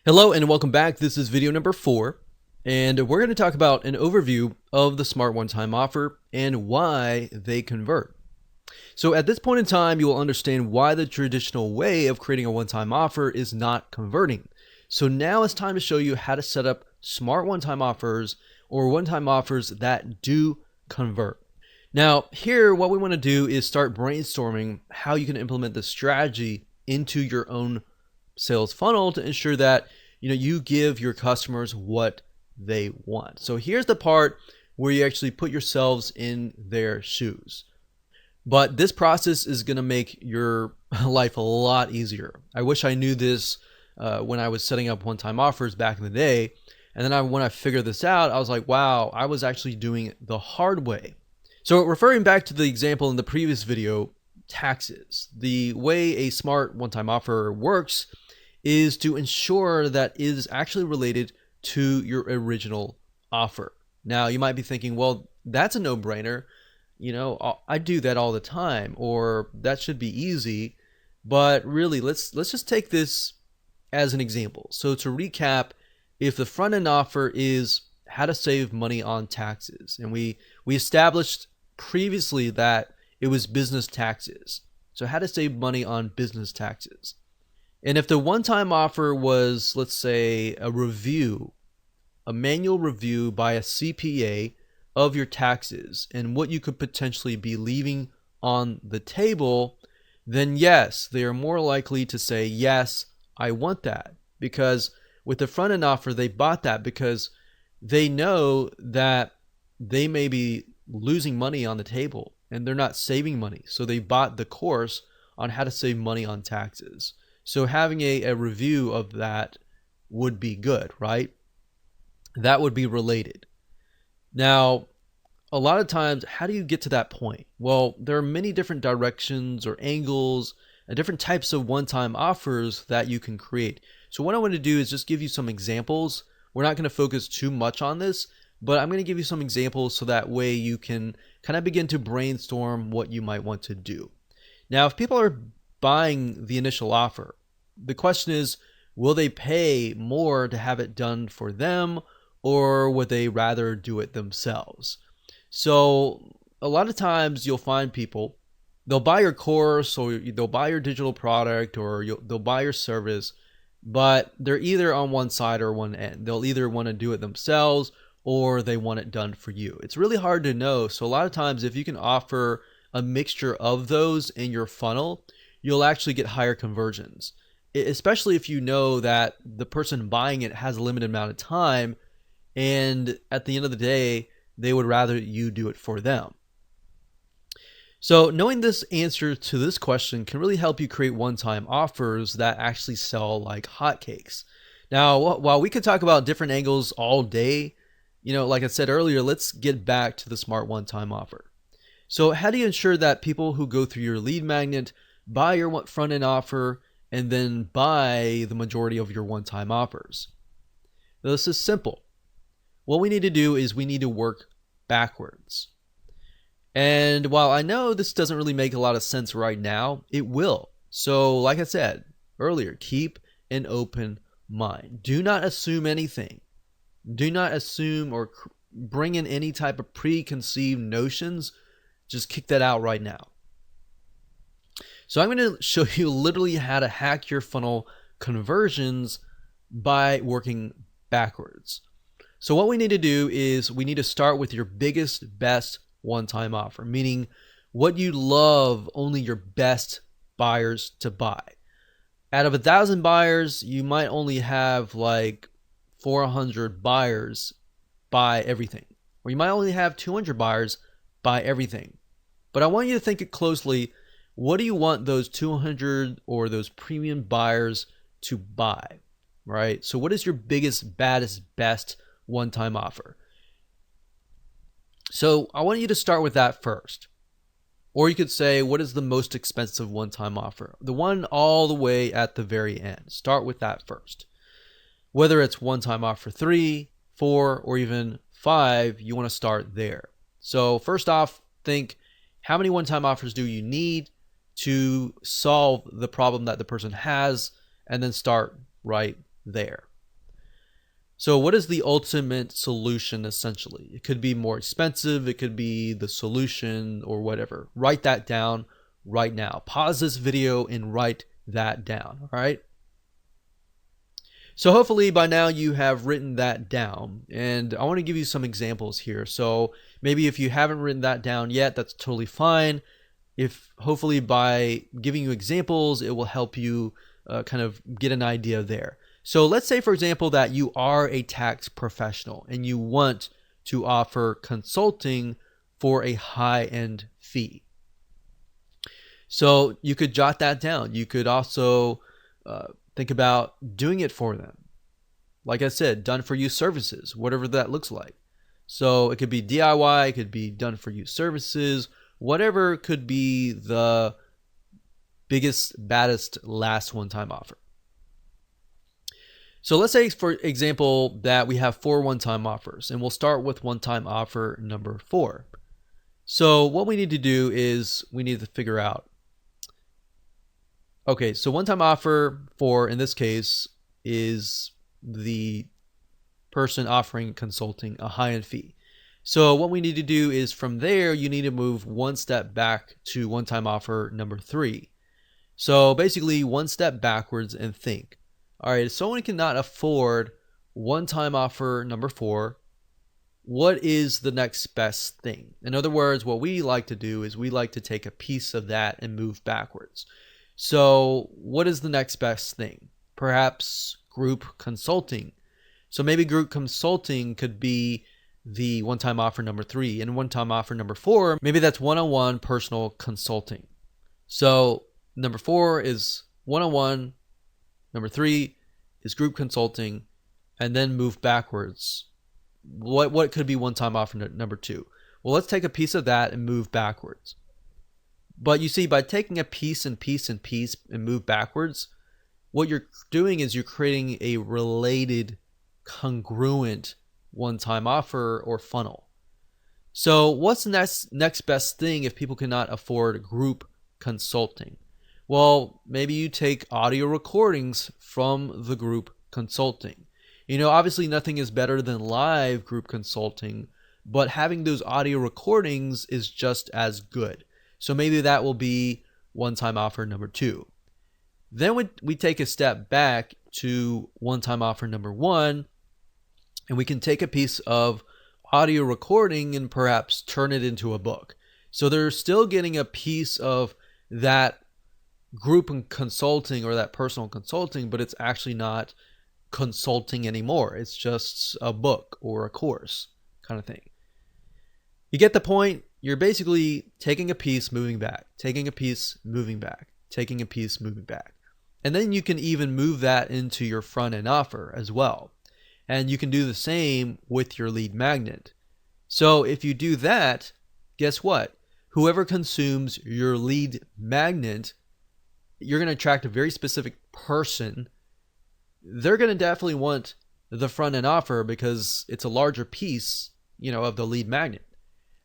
Hello and welcome back. This is video number 4, and we're going to talk about an overview of the Smart One-Time Offer and why they convert. So at this point in time, you will understand why the traditional way of creating a one-time offer is not converting. So now it's time to show you how to set up smart one-time offers or one-time offers that do convert. Now here, what we want to do is start brainstorming how you can implement this strategy into your own sales funnel to ensure that you give your customers what they want. So here's the part where you actually put yourselves in their shoes. But this process is going to make your life a lot easier. I wish I knew this when I was setting up one-time offers back in the day. And then when I figured this out, I was like, wow, I was actually doing it the hard way. So referring back to the example in the previous video, taxes. The way a smart one-time offer works is to ensure that it is actually related to your original offer. Now you might be thinking, well, that's a no-brainer. I do that all the time, or that should be easy. But really, let's just take this as an example. So to recap, if the front end offer is how to save money on taxes, and we established previously that it was business taxes. So how to save money on business taxes. And if the one-time offer was, let's say, a manual review by a CPA of your taxes and what you could potentially be leaving on the table, then yes, they are more likely to say, yes, I want that. Because with the front-end offer, they bought that because they know that they may be losing money on the table and they're not saving money. So they bought the course on how to save money on taxes. So having a review of that would be good, right? That would be related. Now, a lot of times, how do you get to that point? Well, there are many different directions or angles and different types of one-time offers that you can create. So what I want to do is just give you some examples. We're not going to focus too much on this, but I'm going to give you some examples so that way you can kind of begin to brainstorm what you might want to do. Now, if people are buying the initial offer, the question is, will they pay more to have it done for them, or would they rather do it themselves? So a lot of times you'll find people, they'll buy your course or they'll buy your digital product or they'll buy your service, but they're either on one side or one end. They'll either want to do it themselves or they want it done for you. It's really hard to know. So a lot of times if you can offer a mixture of those in your funnel, you'll actually get higher conversions, especially if you know that the person buying it has a limited amount of time and at the end of the day, they would rather you do it for them. So knowing this answer to this question can really help you create one-time offers that actually sell like hotcakes. Now, while we could talk about different angles all day, like I said earlier, let's get back to the smart one-time offer. So how do you ensure that people who go through your lead magnet buy your front-end offer and then buy the majority of your one-time offers? Now, this is simple. What we need to do is we need to work backwards. And while I know this doesn't really make a lot of sense right now, it will. So like I said earlier, keep an open mind. Do not assume anything. Do not assume or bring in any type of preconceived notions. Just kick that out right now. So I'm going to show you literally how to hack your funnel conversions by working backwards. So what we need to do is we need to start with your biggest, best one-time offer, meaning what you love only your best buyers to buy. Out of 1,000 buyers, you might only have like 400 buyers buy everything, or you might only have 200 buyers buy everything. But I want you to think it closely. What do you want those 200 or those premium buyers to buy, right? So what is your biggest, baddest, best one-time offer? So I want you to start with that first. Or you could say, what is the most expensive one-time offer? The one all the way at the very end. Start with that first. Whether it's one-time offer 3, 4, or even 5, you want to start there. So first off, think, how many one-time offers do you need to solve the problem that the person has, and then start right there. So what is the ultimate solution essentially? It could be more expensive, it could be the solution or whatever. Write that down right now. Pause this video and write that down, all right? So hopefully by now you have written that down, and I want to give you some examples here. So maybe if you haven't written that down yet, that's totally fine. If hopefully by giving you examples, it will help you kind of get an idea there. So let's say, for example, that you are a tax professional and you want to offer consulting for a high-end fee. So you could jot that down. You could also think about doing it for them. Like I said, done for you services, whatever that looks like. So it could be DIY, it could be done for you services, whatever could be the biggest, baddest, last one-time offer. So let's say, for example, that we have 4 one-time offers, and we'll start with one-time offer number 4. So what we need to do is we need to figure out, okay, so one-time offer 4 in this case is the person offering consulting a high-end fee. So what we need to do is from there, you need to move one step back to one-time offer number 3. So basically one step backwards and think, all right, if someone cannot afford one-time offer number 4, what is the next best thing? In other words, what we like to do is we like to take a piece of that and move backwards. So what is the next best thing? Perhaps group consulting. So maybe group consulting could be the one-time offer number 3, and one-time offer number 4, maybe that's one-on-one personal consulting. So number 4 is one-on-one, number 3 is group consulting, and then move backwards. What could be one-time offer number 2? Well, let's take a piece of that and move backwards. But you see, by taking a piece and piece and piece and move backwards, what you're doing is you're creating a related, congruent one-time offer or funnel. So what's the next best thing if people cannot afford group consulting? Well, maybe you take audio recordings from the group consulting. You know, obviously nothing is better than live group consulting, but having those audio recordings is just as good. So maybe that will be one-time offer number 2. Then we take a step back to one-time offer number 1, and we can take a piece of audio recording and perhaps turn it into a book. So they're still getting a piece of that group and consulting or that personal consulting, but it's actually not consulting anymore. It's just a book or a course kind of thing. You get the point? You're basically taking a piece, moving back, taking a piece, moving back, taking a piece, moving back. And then you can even move that into your front end offer as well. And you can do the same with your lead magnet. So if you do that, guess what? Whoever consumes your lead magnet, you're going to attract a very specific person. They're going to definitely want the front end offer because it's a larger piece, of the lead magnet.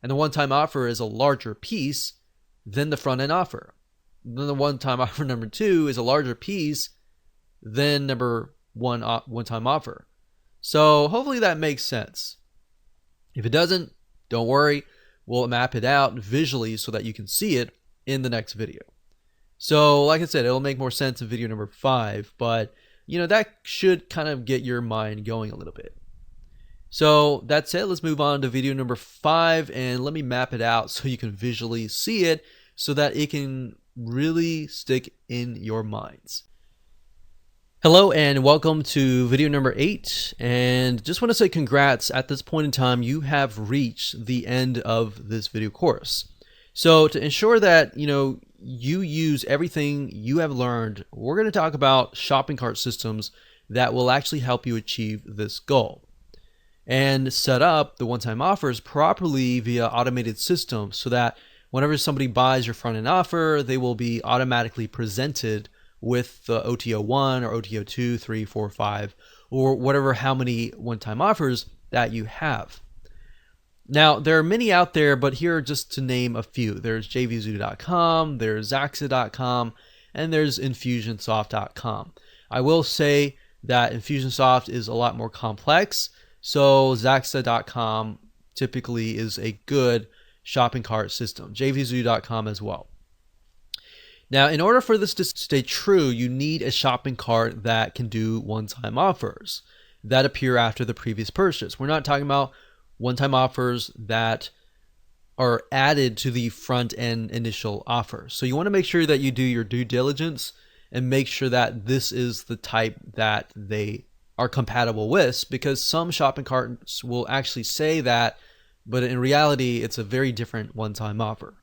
And the one-time offer is a larger piece than the front end offer. Then the one-time offer number 2 is a larger piece than number 1 one-time offer. So hopefully that makes sense. If it doesn't, don't worry. We'll map it out visually so that you can see it in the next video. So like I said, it'll make more sense in video number 5, but that should kind of get your mind going a little bit. So that's it. Let's move on to video number 5, and let me map it out so you can visually see it so that it can really stick in your minds. Hello and welcome to video number 8, and just want to say congrats. At this point in time, you have reached the end of this video course. So to ensure that you use everything you have learned, we're going to talk about shopping cart systems that will actually help you achieve this goal and set up the one-time offers properly via automated systems so that whenever somebody buys your front-end offer, they will be automatically presented with the OTO 1 or OTO 2, 3, 4, 5, or whatever, how many one-time offers that you have. Now, there are many out there, but here just to name a few. There's jvzoo.com, there's zaxa.com, and there's infusionsoft.com. I will say that Infusionsoft is a lot more complex. So Zaxta.com typically is a good shopping cart system. JVZoo.com as well. Now, in order for this to stay true, you need a shopping cart that can do one-time offers that appear after the previous purchase. We're not talking about one-time offers that are added to the front-end initial offer. So you want to make sure that you do your due diligence and make sure that this is the type that they are compatible with, because some shopping carts will actually say that, but in reality, it's a very different one-time offer.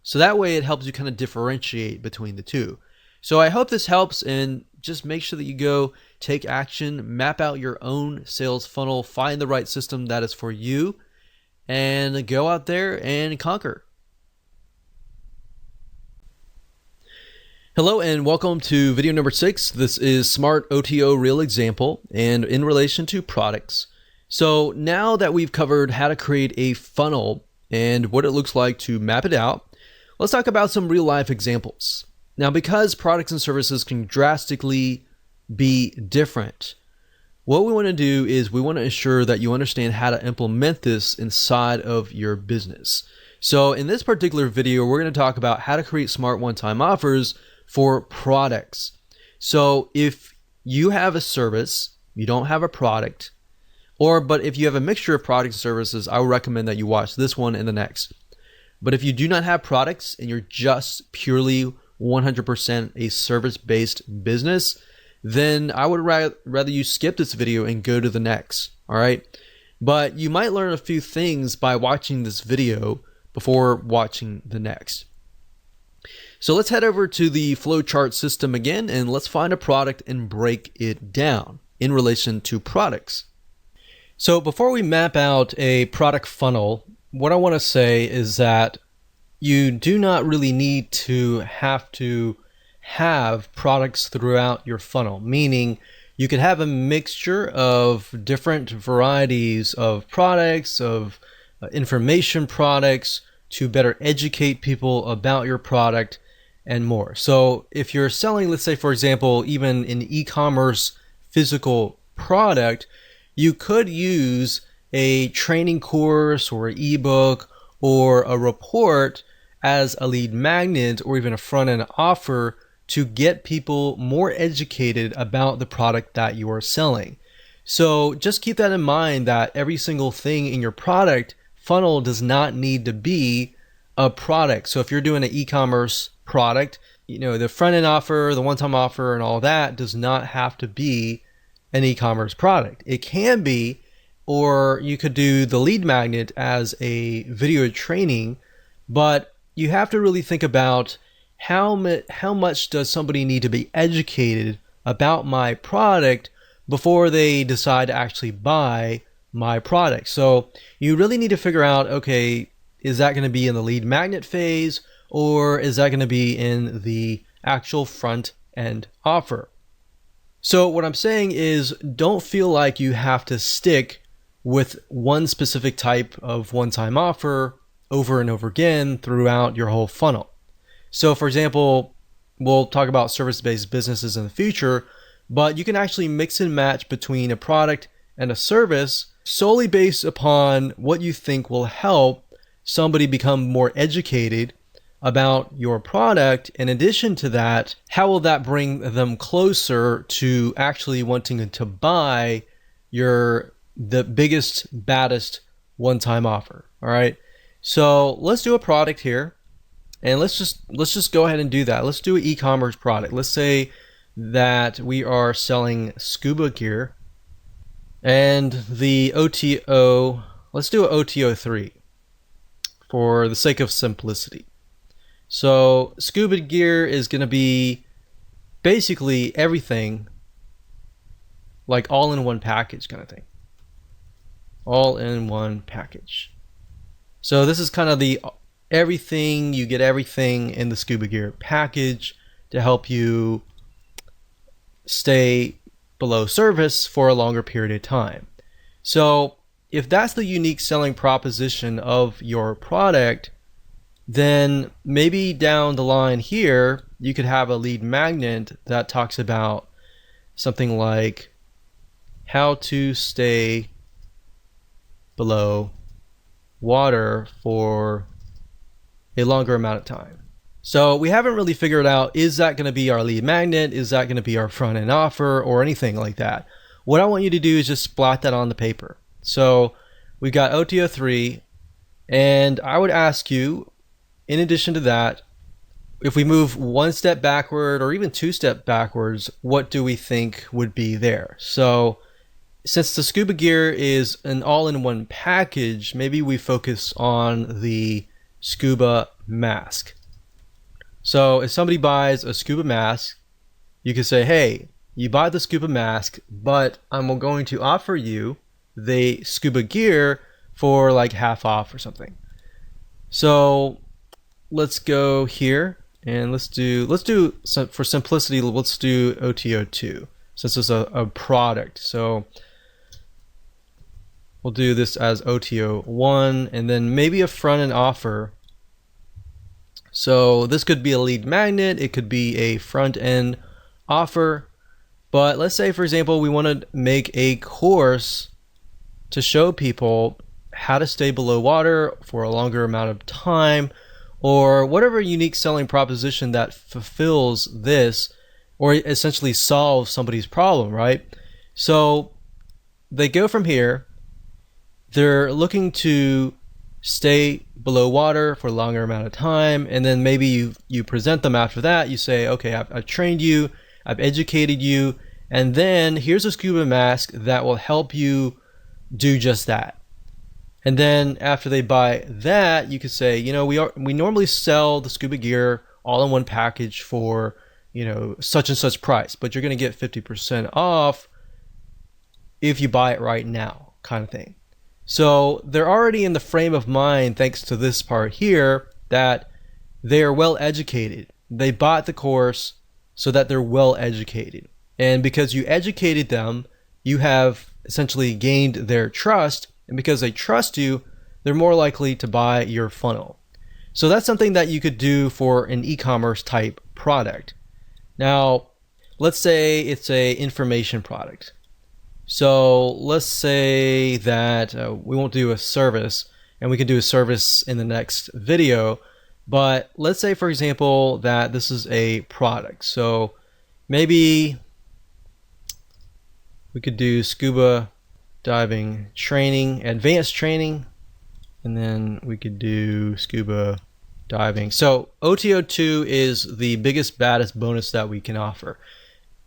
So that way it helps you kind of differentiate between the two. So I hope this helps, and just make sure that you go take action, map out your own sales funnel, find the right system that is for you, and go out there and conquer. Hello and welcome to video number 6. This is Smart OTO Real Example, and in relation to products. So now that we've covered how to create a funnel and what it looks like to map it out, let's talk about some real life examples. Now, because products and services can drastically be different, what we want to do is we want to ensure that you understand how to implement this inside of your business. So in this particular video, we're going to talk about how to create smart one-time offers for products. So if you have a service, you don't have a product, but if you have a mixture of products and services, I would recommend that you watch this one and the next. But if you do not have products and you're just purely 100% a service-based business, then I would rather you skip this video and go to the next, all right? But you might learn a few things by watching this video before watching the next. So let's head over to the flowchart system again, and let's find a product and break it down in relation to products. So before we map out a product funnel, what I want to say is that you do not really need to have products throughout your funnel, meaning you could have a mixture of different varieties of products, of information products to better educate people about your product and more. So if you're selling, let's say, for example, even an e-commerce physical product, you could use a training course or an ebook or a report as a lead magnet or even a front-end offer to get people more educated about the product that you are selling. So just keep that in mind, that every single thing in your product funnel does not need to be a product. So if you're doing an e-commerce product, the front-end offer, the one-time offer, and all that does not have to be an e-commerce product. It can be, or you could do the lead magnet as a video training, but you have to really think about how much does somebody need to be educated about my product before they decide to actually buy my product. So you really need to figure out, okay, is that going to be in the lead magnet phase, or is that going to be in the actual front end offer? So what I'm saying is, don't feel like you have to stick with one specific type of one-time offer over and over again throughout your whole funnel. So for example, we'll talk about service-based businesses in the future, but you can actually mix and match between a product and a service solely based upon what you think will help somebody become more educated about your product. In addition to that, how will that bring them closer to actually wanting to buy the biggest, baddest one-time offer? All right. So let's do a product here, and let's just go ahead and do that. Let's do an e-commerce product. Let's say that we are selling scuba gear, and the OTO, let's do an OTO 3 for the sake of simplicity. So scuba gear is going to be basically everything, like all in one package kind of thing. All in one package. So this is kind of the everything, you get everything in the scuba gear package to help you stay below surface for a longer period of time. So if that's the unique selling proposition of your product, then maybe down the line here, you could have a lead magnet that talks about something like how to stay below water for a longer amount of time. So we haven't really figured out, is that going to be our lead magnet? Is that going to be our front end offer or anything like that? What I want you to do is just splat that on the paper. So we've got OTO3, and I would ask you, in addition to that, if we move one step backward or even two steps backwards, what do we think would be there? So since the scuba gear is an all-in-one package, maybe we focus on the scuba mask. So if somebody buys a scuba mask, you could say, hey, you buy the scuba mask, but I'm going to offer you the scuba gear for like half off or something. So let's go here and let's do for simplicity, let's do OTO2 since it's a product. So we'll do this as OTO1 and then maybe a front end offer. So this could be a lead magnet, it could be a front end offer, but let's say, for example, we want to make a course to show people how to stay below water for a longer amount of time, or whatever unique selling proposition that fulfills this or essentially solves somebody's problem, right? So they go from here, they're looking to stay below water for a longer amount of time, and then maybe you present them after that. You say, okay, I've trained you, I've educated you, and then here's a scuba mask that will help you do just that. And then after they buy that, you could say, you know, we normally sell the scuba gear all in one package for, you know, such and such price, but you're going to get 50% off if you buy it right now, kind of thing. So they're already in the frame of mind, thanks to this part here, that they're well educated. They bought the course so that they're well educated. And because you educated them, you have essentially gained their trust. And because they trust you, they're more likely to buy your funnel. So that's something that you could do for an e-commerce type product. Now, let's say it's a information product. So let's say that we won't do a service, and we can do a service in the next video, but let's say, for example, that this is a product. So maybe we could do scuba diving training, advanced training, and then we could do scuba diving. So OTO2 is the biggest, baddest bonus that we can offer,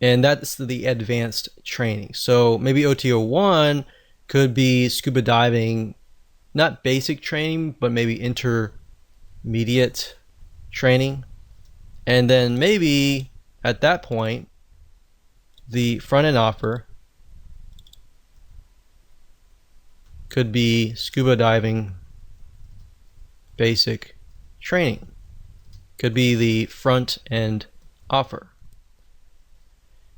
and that's the advanced training. So maybe OTO1 could be scuba diving, not basic training, but maybe intermediate training. And then maybe at that point, the front end offer could be scuba diving basic training. Could be the front end offer.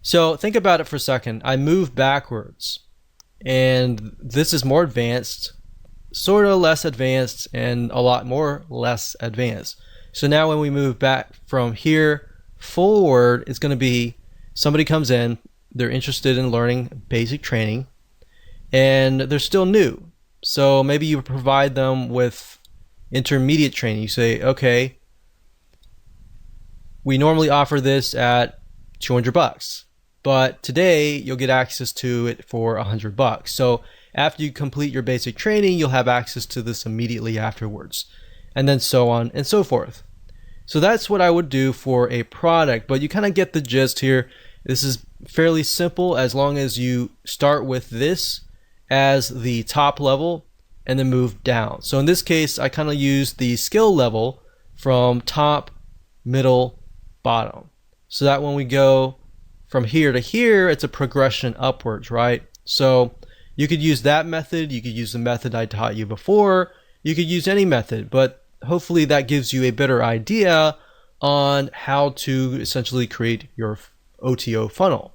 So think about it for a second. I moved backwards, and this is more advanced, sort of less advanced, and a lot more less advanced. So now when we move back from here forward, it's going to be somebody comes in, they're interested in learning basic training, and they're still new. So maybe you provide them with intermediate training. You say, okay, we normally offer this at $200, but today you'll get access to it for $100. So after you complete your basic training, you'll have access to this immediately afterwards, and then so on and so forth. So that's what I would do for a product, but you kind of get the gist here. This is fairly simple as long as you start with this as the top level and then move down. So in this case, I kind of use the skill level from top, middle, bottom, so that when we go from here to here, it's a progression upwards, right? So you could use that method, you could use the method I taught you before, you could use any method, but hopefully that gives you a better idea on how to essentially create your OTO funnel.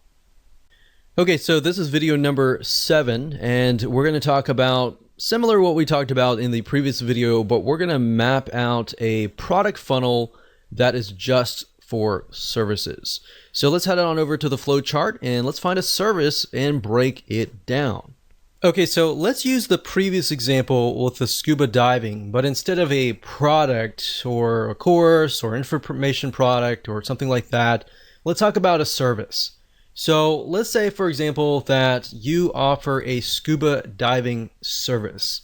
Okay, so this is video number 7, and we're going to talk about similar to what we talked about in the previous video, but we're going to map out a product funnel that is just for services. So let's head on over to the flow chart and let's find a service and break it down. Okay, so let's use the previous example with the scuba diving, but instead of a product or a course or information product or something like that, let's talk about a service. So let's say, for example, that you offer a scuba diving service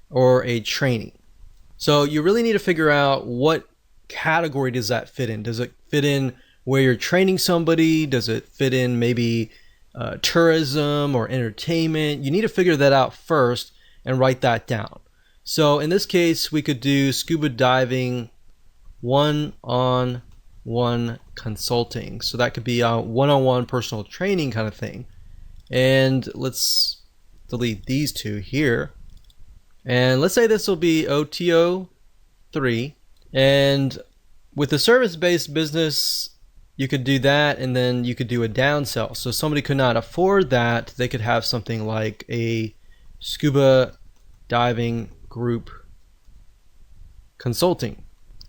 or a training. So you really need to figure out what category does that fit in. Does it fit in where you're training somebody? Does it fit in maybe tourism or entertainment? You need to figure that out first and write that down. So in this case, we could do scuba diving one-on-one consulting. So that could be a one-on-one personal training kind of thing. And let's delete these two here. And let's say this will be OTO 3. And with the service-based business, you could do that, and then you could do a downsell. So somebody could not afford that. They could have something like a scuba diving group consulting,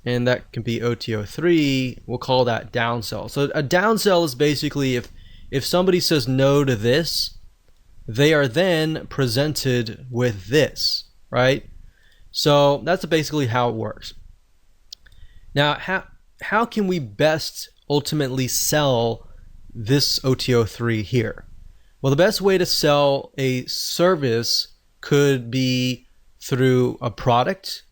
and that can be OTO 3. We'll call that downsell. So a downsell is basically if somebody says no to this, they are then presented with this, right? So that's basically how it works. Now, how can we best ultimately sell this OTO 3 here? Well, the best way to sell a service could be through a product,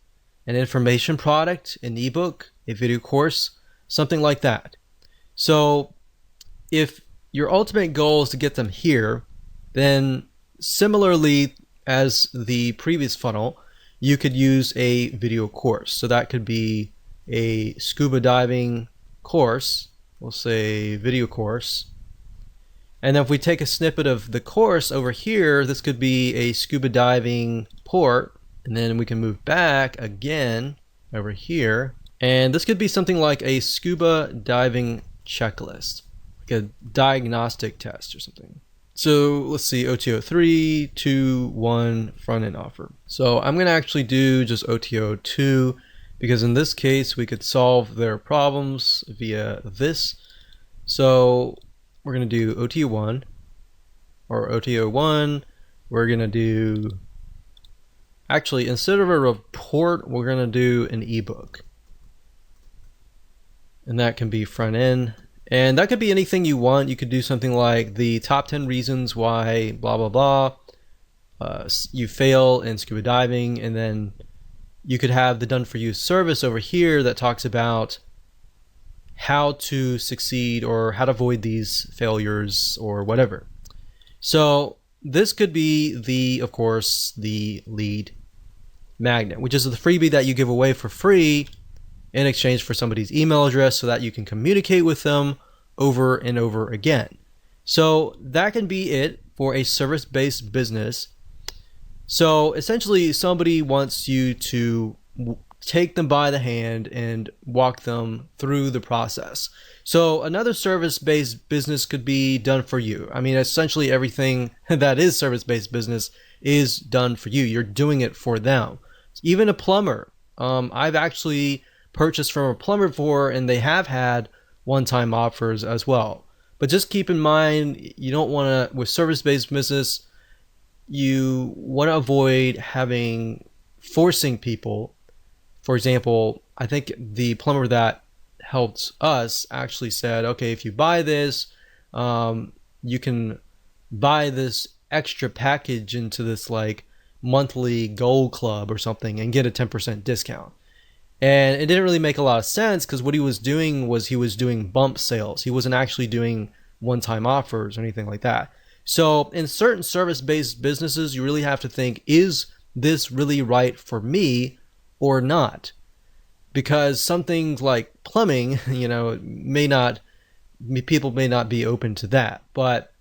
an information product, an ebook, a video course, something like that. So if your ultimate goal is to get them here, then similarly as the previous funnel, you could use a video course. So that could be a scuba diving course. We'll say video course. And then if we take a snippet of the course over here, this could be a scuba diving port. And then we can move back again over here. And this could be something like a scuba diving checklist, like a diagnostic test or something. So let's see, OTO 3, 2, 1, front end offer. So I'm going to actually do just OTO 2. Because in this case, we could solve their problems via this. So we're going to do OTO 1 or OTO 1. We're going to do, actually, instead of a report, we're going to do an ebook. And that can be front end. And that could be anything you want. You could do something like the top 10 reasons why blah, blah, blah. You fail in scuba diving, and then you could have the done for you service over here that talks about how to succeed or how to avoid these failures or whatever. So this could be of course, the lead magnet, which is the freebie that you give away for free in exchange for somebody's email address so that you can communicate with them over and over again. So that can be it for a service-based business. So essentially, somebody wants you to take them by the hand and walk them through the process. So another service-based business could be done for you. I mean, essentially everything that is service-based business is done for you. You're doing it for them. Even a plumber. I've actually purchased from a plumber before, and they have had one-time offers as well. But just keep in mind, you don't want to, with service-based business, you want to avoid forcing people. For example, I think the plumber that helped us actually said, okay, if you buy this, you can buy this extra package into this like monthly gold club or something and get a 10% discount. And it didn't really make a lot of sense because what he was doing was he was doing bump sales. He wasn't actually doing one-time offers or anything like that. So in certain service-based businesses, you really have to think, is this really right for me or not? Because some things like plumbing, people may not be open to that. But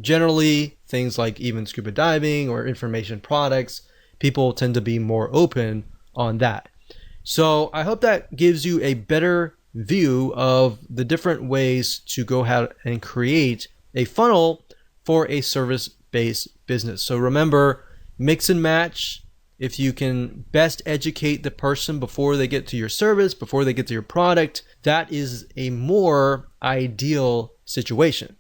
generally, things like even scuba diving or information products, people tend to be more open on that. So I hope that gives you a better view of the different ways to go ahead and create a funnel for a service-based business. So remember, mix and match, if you can best educate the person before they get to your service, before they get to your product, that is a more ideal situation.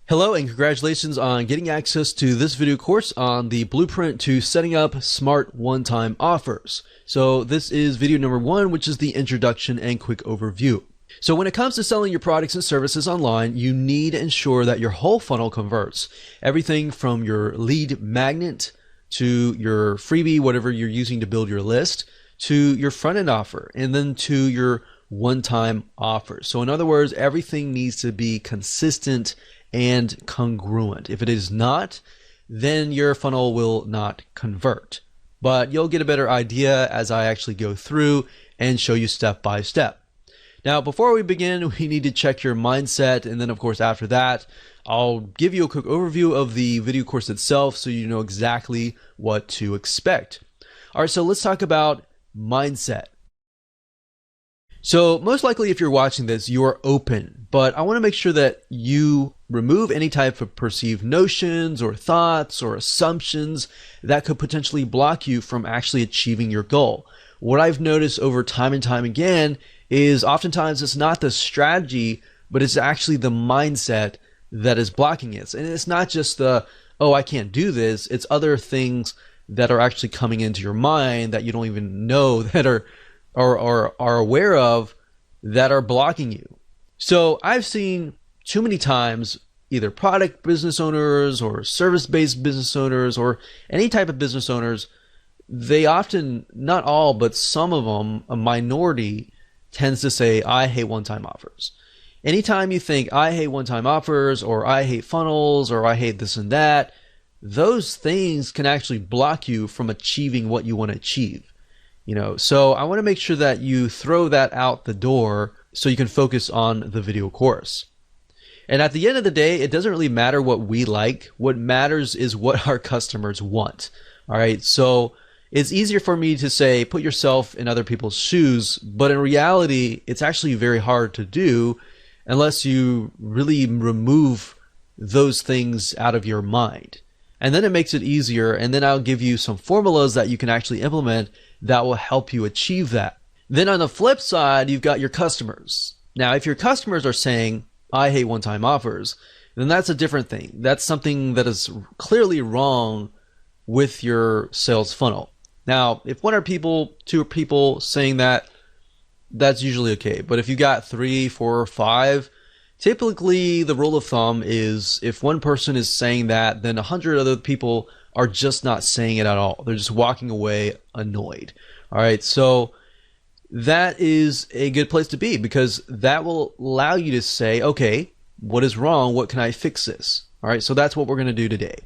Hello and congratulations on getting access to this video course on the blueprint to setting up smart one-time offers. So this is video number 1, which is the introduction and quick overview. So when it comes to selling your products and services online, you need to ensure that your whole funnel converts. Everything from your lead magnet to your freebie, whatever you're using to build your list, to your front-end offer, and then to your one-time offer. So in other words, everything needs to be consistent and congruent. If it is not, then your funnel will not convert. But you'll get a better idea as I actually go through and show you step by step. Now, before we begin, we need to check your mindset. And then, of course, after that, I'll give you a quick overview of the video course itself so you know exactly what to expect. All right, so let's talk about mindset. So most likely if you're watching this, you are open, but I want to make sure that you remove any type of perceived notions or thoughts or assumptions that could potentially block you from actually achieving your goal. What I've noticed over time and time again is oftentimes it's not the strategy, but it's actually the mindset that is blocking it. And it's not just the, oh, I can't do this. It's other things that are actually coming into your mind that you don't even know that are aware of that are blocking you. So I've seen too many times either product business owners or service-based business owners or any type of business owners, they often, not all, but some of them, a minority, tends to say, I hate one-time offers. Anytime you think I hate one-time offers or I hate funnels or I hate this and that, those things can actually block you from achieving what you want to achieve. So I want to make sure that you throw that out the door so you can focus on the video course. And at the end of the day, it doesn't really matter what we like. What matters is what our customers want. All right. So it's easier for me to say, put yourself in other people's shoes. But in reality, it's actually very hard to do unless you really remove those things out of your mind. And then it makes it easier. And then I'll give you some formulas that you can actually implement that will help you achieve that. Then on the flip side, you've got your customers. Now, if your customers are saying, I hate one-time offers, then that's a different thing. That's something that is clearly wrong with your sales funnel. Now, if one or two people saying that, that's usually okay. But if you got 3, 4, or 5, typically the rule of thumb is if one person is saying that, then 100 other people are just not saying it at all. They're just walking away annoyed. All right, so that is a good place to be because that will allow you to say, okay, what is wrong? What can I fix this? All right, so that's what we're going to do today.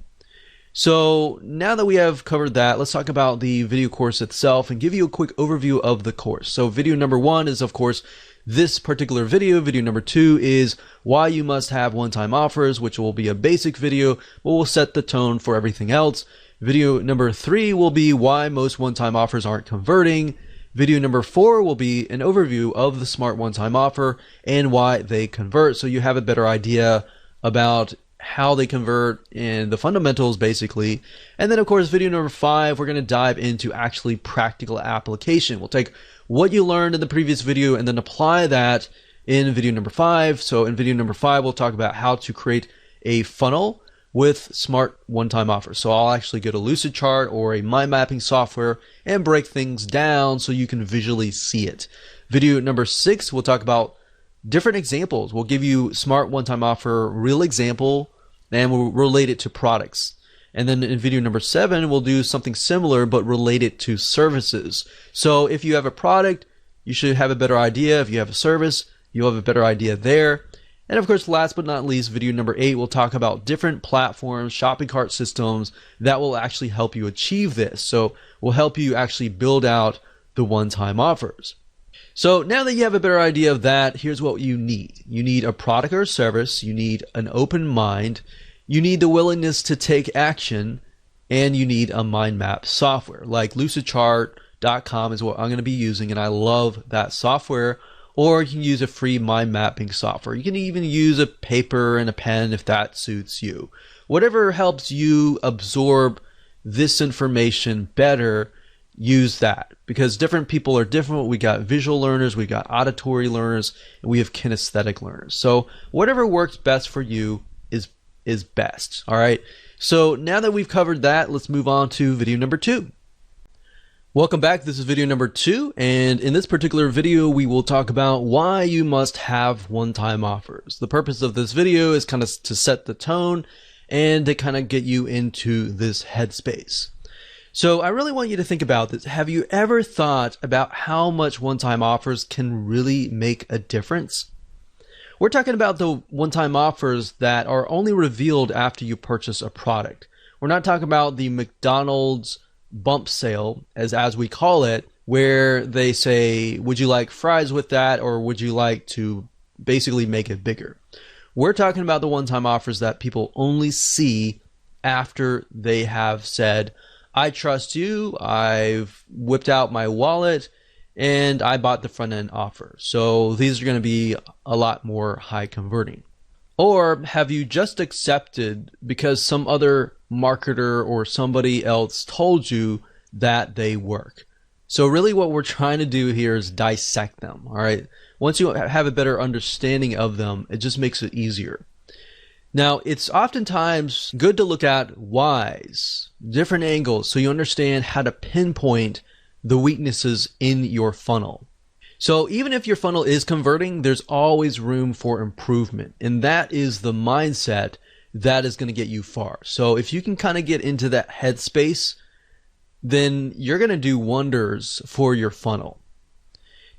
So now that we have covered that, let's talk about the video course itself and give you a quick overview of the course. So video number 1 is, of course, this particular video. Video number 2 is why you must have one-time offers, which will be a basic video, but will set the tone for everything else. Video number 3 will be why most one-time offers aren't converting. Video number 4 will be an overview of the smart one-time offer and why they convert, so you have a better idea about how they convert and the fundamentals basically. And then of course video number 5, we're going to dive into actually practical application. We'll take what you learned in the previous video and then apply that in video number 5. So in video number 5, we'll talk about how to create a funnel with smart one-time offers. So I'll actually go to Lucidchart or a mind mapping software and break things down so you can visually see it. Video number 6, we'll talk about different examples. We'll give you smart one-time offer, real example, and we'll relate it to products. And then in video number 7, we'll do something similar but relate it to services. So if you have a product, you should have a better idea. If you have a service, you'll have a better idea there. And of course, last but not least, video number 8, we'll talk about different platforms, shopping cart systems that will actually help you achieve this. So we'll help you actually build out the one-time offers. So now that you have a better idea of that, here's what you need. You need a product or service, you need an open mind, you need the willingness to take action, and you need a mind map software. Like Lucidchart.com is what I'm going to be using, and I love that software. Or you can use a free mind mapping software. You can even use a paper and a pen if that suits you. Whatever helps you absorb this information better, use that, because different people are different. We got visual learners, we got auditory learners, and we have kinesthetic learners. So whatever works best for you is best. All right. So now that we've covered that, let's move on to video number 2. Welcome back. This is video number 2, and in this particular video, we will talk about why you must have one-time offers. The purpose of this video is kind of to set the tone and to kind of get you into this headspace. So I really want you to think about this. Have you ever thought about how much one-time offers can really make a difference? We're talking about the one-time offers that are only revealed after you purchase a product. We're not talking about the McDonald's bump sale, as we call it, where they say, would you like fries with that, or would you like to basically make it bigger? We're talking about the one-time offers that people only see after they have said, I trust you, I've whipped out my wallet, and I bought the front-end offer. So these are going to be a lot more high converting. Or have you just accepted because some other marketer or somebody else told you that they work? So really what we're trying to do here is dissect them, all right? Once you have a better understanding of them, it just makes it easier. Now, it's oftentimes good to look at whys, different angles, so you understand how to pinpoint the weaknesses in your funnel. So even if your funnel is converting, there's always room for improvement. And that is the mindset that is going to get you far. So if you can kind of get into that headspace, then you're going to do wonders for your funnel.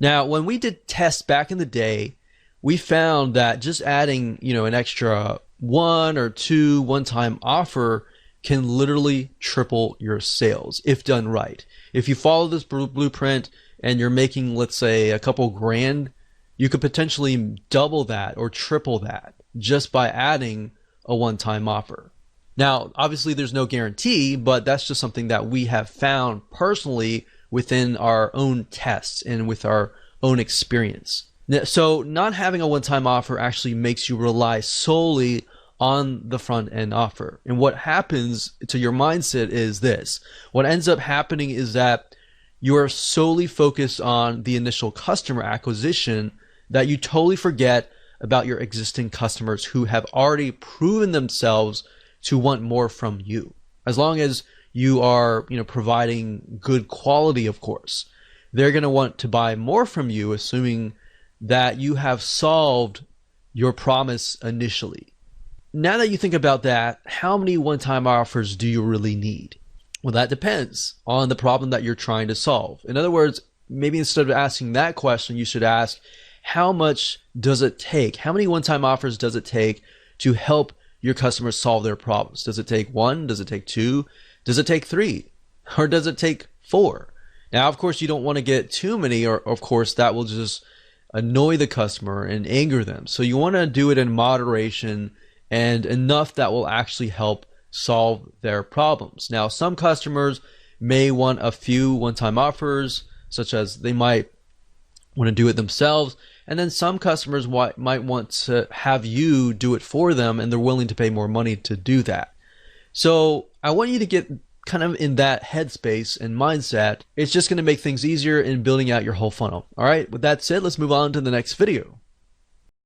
Now, when we did tests back in the day, we found that just adding, an extra 1 or 2 one-time offer can literally triple your sales if done right. If you follow this blueprint and you're making, let's say, a couple grand, you could potentially double that or triple that just by adding a one-time offer. Now, obviously there's no guarantee, but that's just something that we have found personally within our own tests and with our own experience. So not having a one-time offer actually makes you rely solely on the front end offer. And what happens to your mindset is this. What ends up happening is that you are solely focused on the initial customer acquisition that you totally forget about your existing customers who have already proven themselves to want more from you. As long as you are, providing good quality, of course, they're going to want to buy more from you, assuming that you have solved your promise initially. Now that you think about that, how many one-time offers do you really need? Well, that depends on the problem that you're trying to solve. In other words, maybe instead of asking that question, you should ask, how much does it take? How many one-time offers does it take to help your customers solve their problems? Does it take 1? Does it take 2? Does it take 3? Or does it take 4? Now, of course, you don't want to get too many, or of course, that will just annoy the customer and anger them. So you want to do it in moderation and enough that will actually help solve their problems. Now, some customers may want a few one-time offers, such as they might want to do it themselves. And then some customers might want to have you do it for them, and they're willing to pay more money to do that. So I want you to get kind of in that headspace and mindset. It's just going to make things easier in building out your whole funnel. All right, with that said, let's move on to the next video.